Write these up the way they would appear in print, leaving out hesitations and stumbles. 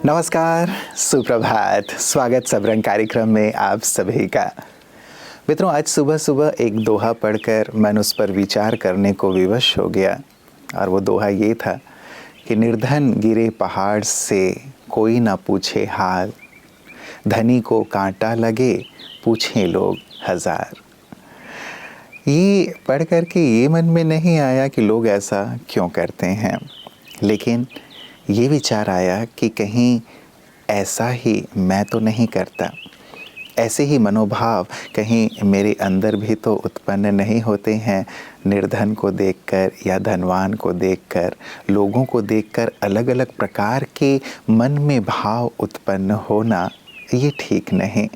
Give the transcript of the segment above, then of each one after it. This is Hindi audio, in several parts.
नमस्कार, सुप्रभात, स्वागत सबरंग कार्यक्रम में आप सभी का। मित्रों, आज सुबह सुबह एक दोहा पढ़कर मन उस पर विचार करने को विवश हो गया और वो दोहा ये था कि निर्धन गिरे पहाड़ से कोई ना पूछे हाल, धनी को कांटा लगे पूछें लोग हजार। ये पढ़ कर के ये मन में नहीं आया कि लोग ऐसा क्यों करते हैं, लेकिन ये विचार आया कि कहीं ऐसा ही मैं तो नहीं करता, ऐसे ही मनोभाव कहीं मेरे अंदर भी तो उत्पन्न नहीं होते हैं। निर्धन को देखकर या धनवान को देखकर, लोगों को देखकर अलग अलग प्रकार के मन में भाव उत्पन्न होना ये ठीक नहीं,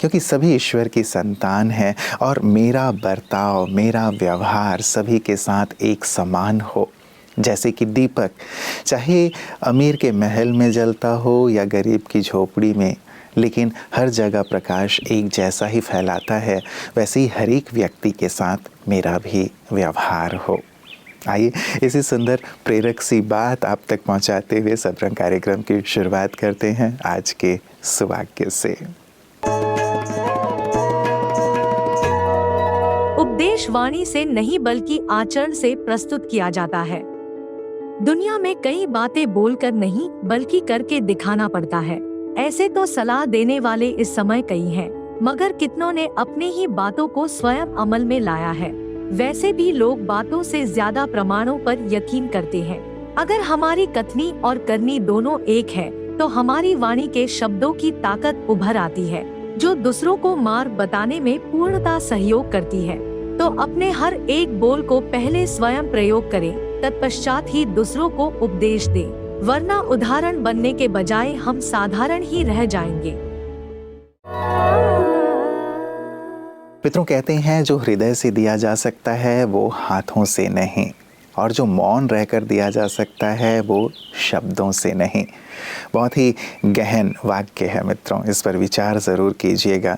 क्योंकि सभी ईश्वर की संतान हैं और मेरा बर्ताव, मेरा व्यवहार सभी के साथ एक समान हो। जैसे कि दीपक चाहे अमीर के महल में जलता हो या गरीब की झोपड़ी में, लेकिन हर जगह प्रकाश एक जैसा ही फैलाता है, वैसे ही हर एक व्यक्ति के साथ मेरा भी व्यवहार हो। आइए इसी सुंदर प्रेरक सी बात आप तक पहुंचाते हुए सबरंग कार्यक्रम की शुरुआत करते हैं आज के सुवाक्य से। उपदेश वाणी से नहीं बल्कि आचरण से प्रस्तुत किया जाता है। दुनिया में कई बातें बोलकर नहीं बल्कि करके दिखाना पड़ता है। ऐसे तो सलाह देने वाले इस समय कई हैं, मगर कितनों ने अपनी ही बातों को स्वयं अमल में लाया है। वैसे भी लोग बातों से ज्यादा प्रमाणों पर यकीन करते हैं। अगर हमारी कथनी और करनी दोनों एक है, तो हमारी वाणी के शब्दों की ताकत उभर आती है, जो दूसरों को मार्ग बताने में पूर्णतः सहयोग करती है। तो अपने हर एक बोल को पहले स्वयं प्रयोग करें, तत्पश्चात ही दूसरों को उपदेश दें, वरना उदाहरण बनने के बजाय हम साधारण ही रह जाएंगे। मित्रों, कहते हैं जो हृदय से दिया जा सकता है वो हाथों से नहीं, और जो मौन रहकर दिया जा सकता है वो शब्दों से नहीं। बहुत ही गहन वाक्य है मित्रों, इस पर विचार ज़रूर कीजिएगा।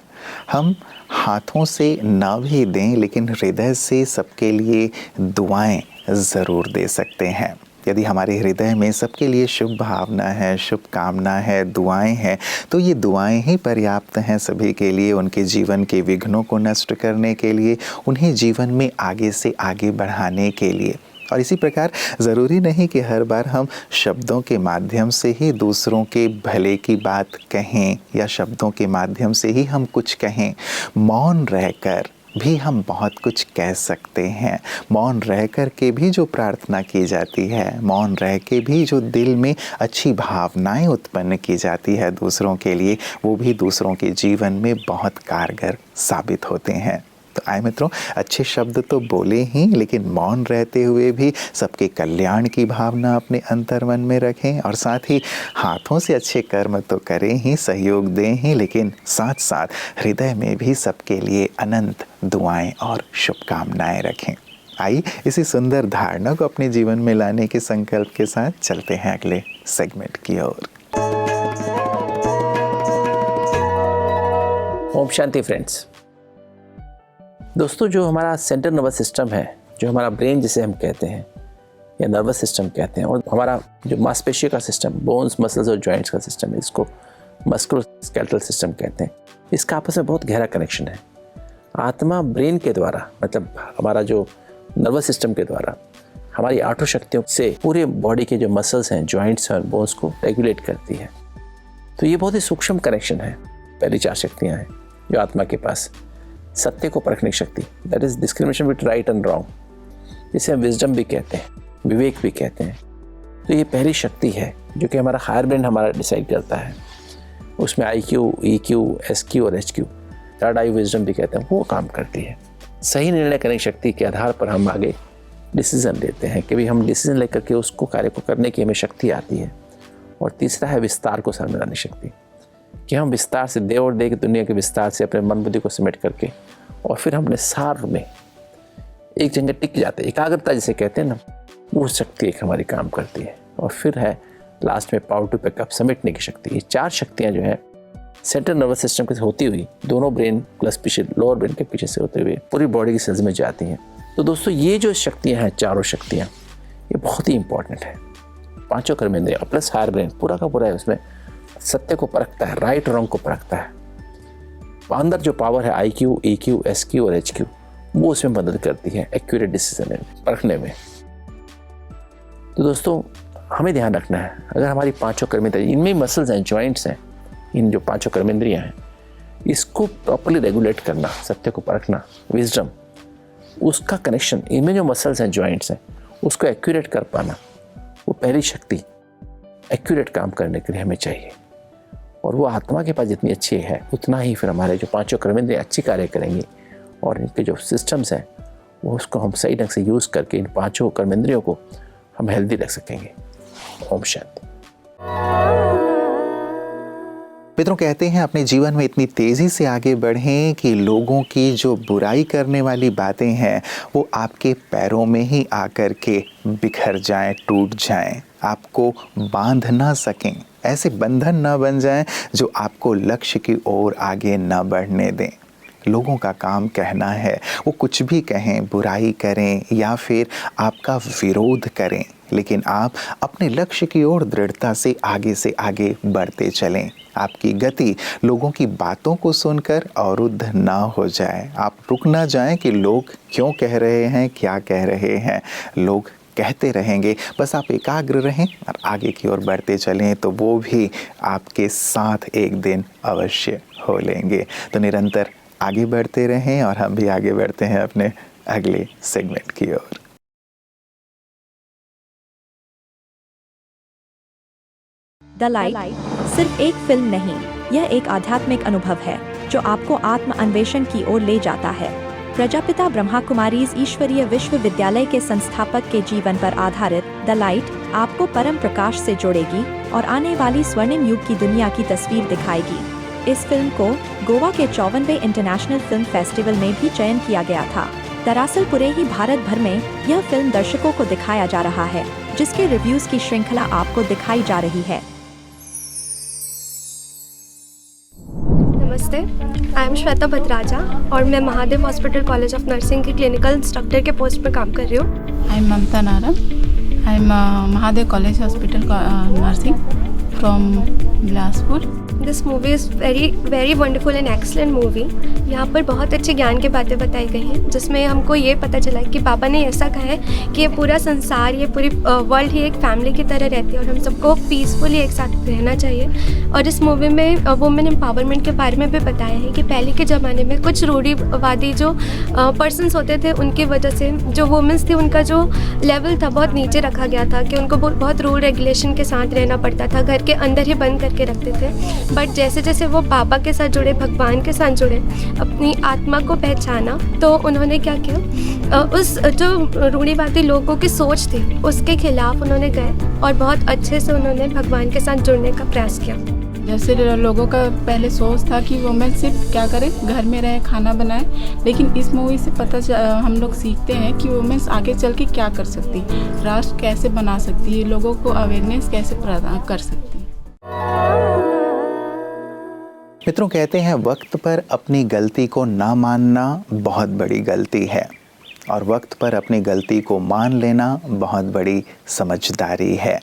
हम हाथों से ना भी दें, लेकिन हृदय से सबके लिए दुआएं ज़रूर दे सकते हैं। यदि हमारे हृदय में सबके लिए शुभ भावना है, शुभकामना है, दुआएं हैं, तो ये दुआएं ही पर्याप्त हैं सभी के लिए, उनके जीवन के विघ्नों को नष्ट करने के लिए, उन्हें जीवन में आगे से आगे बढ़ाने के लिए। और इसी प्रकार ज़रूरी नहीं कि हर बार हम शब्दों के माध्यम से ही दूसरों के भले की बात कहें या शब्दों के माध्यम से ही हम कुछ कहें। मौन रहकर भी हम बहुत कुछ कह सकते हैं। मौन रह कर के भी जो प्रार्थना की जाती है, मौन रह के भी जो दिल में अच्छी भावनाएं उत्पन्न की जाती है दूसरों के लिए, वो भी दूसरों के जीवन में बहुत कारगर साबित होते हैं। तो आए मित्रों, अच्छे शब्द तो बोले ही, लेकिन मौन रहते हुए भी सबके कल्याण की भावना अपने अंतर्मन में रखें, और साथ ही हाथों से अच्छे कर्म तो करें ही, सहयोग दें ही, लेकिन साथ साथ हृदय में भी सबके लिए अनंत दुआएं और शुभकामनाएं रखें। आइए इसी सुंदर धारणा को अपने जीवन में लाने के संकल्प के साथ चलते हैं अगले सेगमेंट की ओर। ओम शांति फ्रेंड्स। दोस्तों, जो हमारा सेंट्रल नर्वस सिस्टम है, जो हमारा ब्रेन जिसे हम कहते हैं या नर्वस सिस्टम कहते हैं, और हमारा जो मांसपेशियों का सिस्टम, बोन्स, मसल्स और जॉइंट्स का सिस्टम है, इसको मस्कुलोस्केलेटल सिस्टम कहते हैं, इसका आपस में बहुत गहरा कनेक्शन है। आत्मा ब्रेन के द्वारा, मतलब हमारा जो नर्वस सिस्टम के द्वारा हमारी 8 शक्तियों से पूरे बॉडी के जो मसल्स हैं, जॉइंट्स और बोन्स को रेगुलेट करती है। तो ये बहुत ही सूक्ष्म कनेक्शन है। पहली 4 शक्तियाँ हैं जो आत्मा के पास। सत्य को परखने की शक्ति, that is discrimination between right and wrong, जिसे हम विजडम भी कहते हैं, विवेक भी कहते हैं। तो ये पहली शक्ति है जो कि हमारा हायर ब्रेन हमारा डिसाइड करता है। उसमें IQ, EQ, SQ और HQ, थर्ड आई विजडम भी कहते हैं, वो काम करती है। सही निर्णय करने की शक्ति के आधार पर हम आगे डिसीजन लेते हैं कि भाई हम डिसीजन लेकर के उसको कार्य को करने की हमें शक्ति आती है। और तीसरा है विस्तार को समझने की शक्ति, कि हम विस्तार से दे और दे की दुनिया के विस्तार से अपने मन बुद्धि को समेट करके और फिर हमने सार में एक जगह टिक जाते हैं, एकाग्रता जिसे कहते हैं ना, वो शक्ति एक हमारी काम करती है। और फिर है लास्ट में पावर टू पिकअप, समेटने की शक्ति। ये 4 शक्तियाँ जो है सेंट्रल नर्वस सिस्टम के होती हुई, दोनों ब्रेन प्लस पीछे लोअर ब्रेन के पीछे से होते हुए पूरी बॉडी की सेल्स में जाती हैं। तो दोस्तों, ये जो शक्तियाँ हैं, 4 शक्तियाँ, ये बहुत ही इंपॉर्टेंट है। 5 कर्मेंद्रियाँ प्लस हायर ब्रेन पूरा का पूरा है, उसमें सत्य को परखता है, राइट रॉन्ग को परखता है। अंदर जो पावर है IQ, EQ, SQ और HQ, वो उसमें मदद करती है एक्यूरेट डिसीजन परखने में। तो दोस्तों हमें ध्यान रखना है, अगर हमारी पांचों कर्मेंद्रियां, इनमें मसल्स हैं, जॉइंट्स हैं, इन जो पांचों कर्मेंद्रियां हैं, इसको प्रॉपर्ली रेगुलेट करना, सत्य को परखना, विजडम, उसका कनेक्शन, इनमें जो मसल्स हैं, जॉइंट्स हैं, उसको एक्यूरेट कर पाना, वो पहली शक्ति एक्यूरेट काम करने के लिए हमें चाहिए। और वो आत्मा के पास जितनी अच्छी है उतना ही फिर हमारे जो पांचों कर्मेंद्रियां अच्छी कार्य करेंगी और इनके जो सिस्टम्स हैं वो उसको हम सही ढंग से यूज़ करके इन पांचों कर्मेंद्रियों को हम हेल्दी रख सकेंगे। ओम शांति। मित्रों, कहते हैं अपने जीवन में इतनी तेज़ी से आगे बढ़ें कि लोगों की जो बुराई करने वाली बातें हैं वो आपके पैरों में ही आकर के बिखर जाएं, टूट जाएं, आपको बांध ना सकें, ऐसे बंधन ना बन जाएं जो आपको लक्ष्य की ओर आगे ना बढ़ने दें। लोगों का काम कहना है, वो कुछ भी कहें, बुराई करें या फिर आपका विरोध करें, लेकिन आप अपने लक्ष्य की ओर दृढ़ता से आगे बढ़ते चलें। आपकी गति लोगों की बातों को सुनकर अवरुद्ध ना हो जाए। आप रुक ना जाएं कि लोग क्यों कह रहे हैं, क्या कह रहे हैं। लोग कहते रहेंगे, बस आप एकाग्र रहें और आगे की ओर बढ़ते चलें तो वो भी आपके साथ एक दिन अवश्य हो लेंगे। तो निरंतर आगे बढ़ते रहें और हम भी आगे बढ़ते हैं अपने अगले सेगमेंट की ओर। द लाइट सिर्फ एक फिल्म नहीं, यह एक आध्यात्मिक अनुभव है जो आपको आत्म अन्वेषण की ओर ले जाता है। प्रजापिता ब्रह्मा कुमारीज ईश्वरीय विश्वविद्यालय के संस्थापक के जीवन पर आधारित द लाइट आपको परम प्रकाश से जोड़ेगी और आने वाली स्वर्णिम युग की दुनिया की तस्वीर दिखाएगी। इस फिल्म को गोवा के 54वें इंटरनेशनल फिल्म फेस्टिवल में भी चयन किया गया था। दरअसल पूरे ही भारत भर में यह फिल्म दर्शकों को दिखाया जा रहा है, जिसके रिव्यूज की श्रृंखला आपको दिखाई जा रही है। नमस्ते, आई एम श्वेता भद्राजा और मैं Mahadev hospital college of nursing की क्लिनिकल इंस्ट्रक्टर के पोस्ट पर काम कर रही हूँ। I am Mamta Narang, I am Mahadev college hospital nursing from Bilaspur. This movie is very wonderful and excellent movie. यहाँ पर बहुत अच्छी ज्ञान की बातें बताई गई हैं, जिसमें हमको ये पता चला कि बाबा ने ऐसा कहा है कि ये पूरा संसार, ये पूरी वर्ल्ड ही एक फैमिली की तरह रहती है और हम सबको पीसफुली एक साथ रहना चाहिए। और इस मूवी में वुमेन एम्पावरमेंट के बारे में भी बताया है कि पहले के ज़माने में कुछ रूढ़िवादी जो पर्सनस होते थे, उनकी वजह से जो वुमेन्स थी उनका जो लेवल था बहुत नीचे रखा गया था, कि उनको बहुत रूल रेगुलेशन के साथ रहना पड़ता था, घर के अंदर ही बंद करके रखते थे। बट जैसे जैसे वो बाबा के साथ जुड़े, भगवान के साथ जुड़े, अपनी आत्मा को पहचाना, तो उन्होंने क्या किया, उस जो रूढ़िवादी लोगों की सोच थी उसके खिलाफ उन्होंने गए और बहुत अच्छे से उन्होंने भगवान के साथ जुड़ने का प्रयास किया। जैसे लोगों का पहले सोच था कि वुमेन सिर्फ क्या करे, घर में रहे, खाना बनाए, लेकिन इस मूवी से हम लोग सीखते हैं कि वुमेन्स आगे चल के क्या कर सकती, राष्ट्र कैसे बना सकती है, लोगों को अवेयरनेस कैसे प्रदान कर सकती है। मित्रों, कहते हैं वक्त पर अपनी गलती को ना मानना बहुत बड़ी गलती है और वक्त पर अपनी गलती को मान लेना बहुत बड़ी समझदारी है।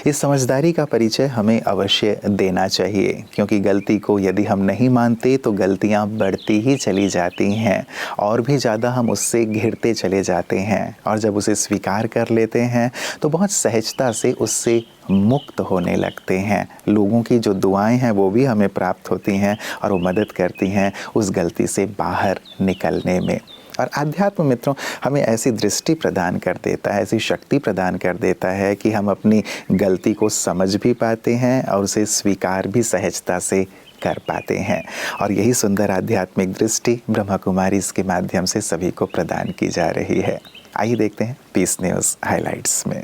इस समझदारी का परिचय हमें अवश्य देना चाहिए, क्योंकि गलती को यदि हम नहीं मानते तो गलतियां बढ़ती ही चली जाती हैं और भी ज़्यादा हम उससे घिरते चले जाते हैं। और जब उसे स्वीकार कर लेते हैं तो बहुत सहजता से उससे मुक्त होने लगते हैं। लोगों की जो दुआएं हैं वो भी हमें प्राप्त होती हैं और वो मदद करती हैं उस गलती से बाहर निकलने में। और आध्यात्म मित्रों हमें ऐसी दृष्टि प्रदान कर देता है, ऐसी शक्ति प्रदान कर देता है कि हम अपनी गलती को समझ भी पाते हैं और उसे स्वीकार भी सहजता से कर पाते हैं। और यही सुंदर आध्यात्मिक दृष्टि ब्रह्मा कुमारी इसके माध्यम से सभी को प्रदान की जा रही है। आइए देखते हैं पीस न्यूज़ हाइलाइट्स में।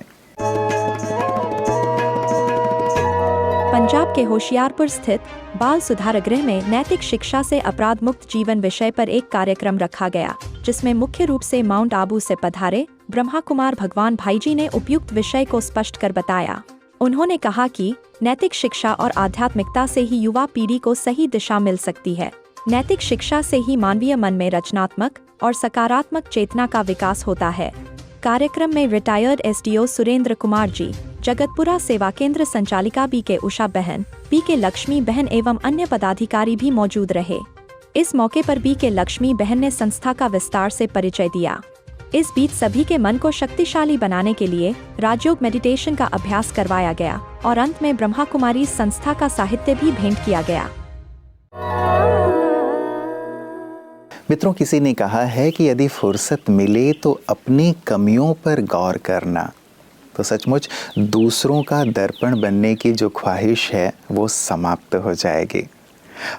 पंजाब के होशियारपुर स्थित बाल सुधार गृह में नैतिक शिक्षा से अपराध मुक्त जीवन विषय पर एक कार्यक्रम रखा गया, जिसमें मुख्य रूप से माउंट आबू से पधारे ब्रह्मा कुमार भगवान भाईजी ने उपयुक्त विषय को स्पष्ट कर बताया। उन्होंने कहा कि नैतिक शिक्षा और आध्यात्मिकता से ही युवा पीढ़ी को सही दिशा मिल सकती है। नैतिक शिक्षा से ही मानवीय मन में रचनात्मक और सकारात्मक चेतना का विकास होता है। कार्यक्रम में रिटायर्ड SDO सुरेंद्र कुमार जी, जगतपुरा सेवा केंद्र संचालिका बी के उषा बहन, बी के लक्ष्मी बहन एवं अन्य पदाधिकारी भी मौजूद रहे। इस मौके पर बी के लक्ष्मी बहन ने संस्था का विस्तार से परिचय दिया। इस बीच सभी के मन को शक्तिशाली बनाने के लिए राजयोग मेडिटेशन का अभ्यास करवाया गया और अंत में ब्रह्मा कुमारी संस्था का साहित्य भी भेंट किया गया। मित्रों, किसी ने कहा है कि यदि फुर्सत मिले तो अपनी कमियों पर गौर करना, तो सचमुच दूसरों का दर्पण बनने की जो ख्वाहिश है वो समाप्त हो जाएगी।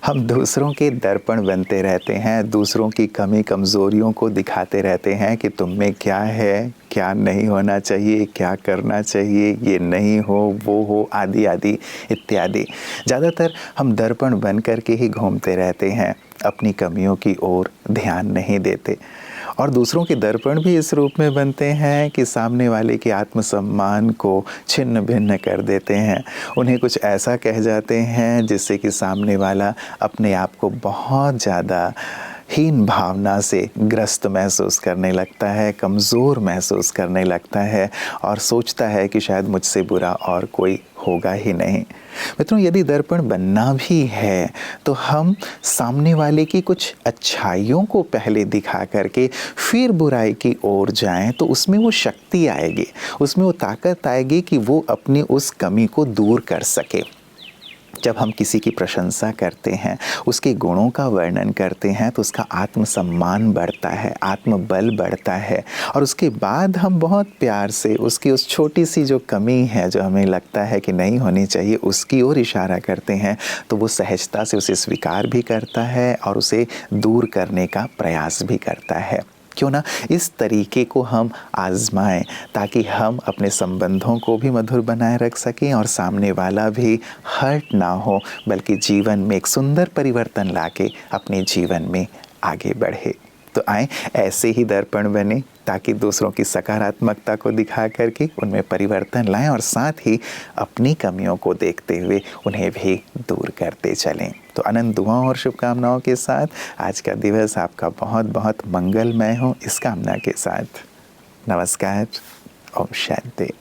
हम दूसरों के दर्पण बनते रहते हैं, दूसरों की कमी कमज़ोरियों को दिखाते रहते हैं कि तुम में क्या है, क्या नहीं होना चाहिए, क्या करना चाहिए, ये नहीं हो, वो हो, आदि आदि इत्यादि। ज़्यादातर हम दर्पण बन कर के ही घूमते रहते हैं, अपनी कमियों की ओर ध्यान नहीं देते। और दूसरों के दर्पण भी इस रूप में बनते हैं कि सामने वाले के आत्मसम्मान को छिन्न भिन्न कर देते हैं। उन्हें कुछ ऐसा कह जाते हैं जिससे कि सामने वाला अपने आप को बहुत ज़्यादा हीन भावना से ग्रस्त महसूस करने लगता है, कमज़ोर महसूस करने लगता है और सोचता है कि शायद मुझसे बुरा और कोई होगा ही नहीं। मित्रों, यदि दर्पण बनना भी है तो हम सामने वाले की कुछ अच्छाइयों को पहले दिखा करके फिर बुराई की ओर जाएं तो उसमें वो शक्ति आएगी, उसमें वो ताकत आएगी कि वो अपनी उस कमी को दूर कर सके। जब हम किसी की प्रशंसा करते हैं, उसके गुणों का वर्णन करते हैं तो उसका आत्मसम्मान बढ़ता है, आत्मबल बढ़ता है और उसके बाद हम बहुत प्यार से उसकी उस छोटी सी जो कमी है जो हमें लगता है कि नहीं होनी चाहिए, उसकी ओर इशारा करते हैं तो वो सहजता से उसे स्वीकार भी करता है और उसे दूर करने का प्रयास भी करता है। क्यों ना इस तरीके को हम आजमाएं ताकि हम अपने संबंधों को भी मधुर बनाए रख सकें और सामने वाला भी हर्ट ना हो, बल्कि जीवन में एक सुंदर परिवर्तन लाके अपने जीवन में आगे बढ़े। तो आए ऐसे ही दर्पण बने ताकि दूसरों की सकारात्मकता को दिखा करके उनमें परिवर्तन लाएं और साथ ही अपनी कमियों को देखते हुए उन्हें भी दूर करते चलें। तो अनंत दुआओं और शुभकामनाओं के साथ आज का दिवस आपका बहुत बहुत मंगलमय हो, इस कामना के साथ नमस्कार। ओम शांति।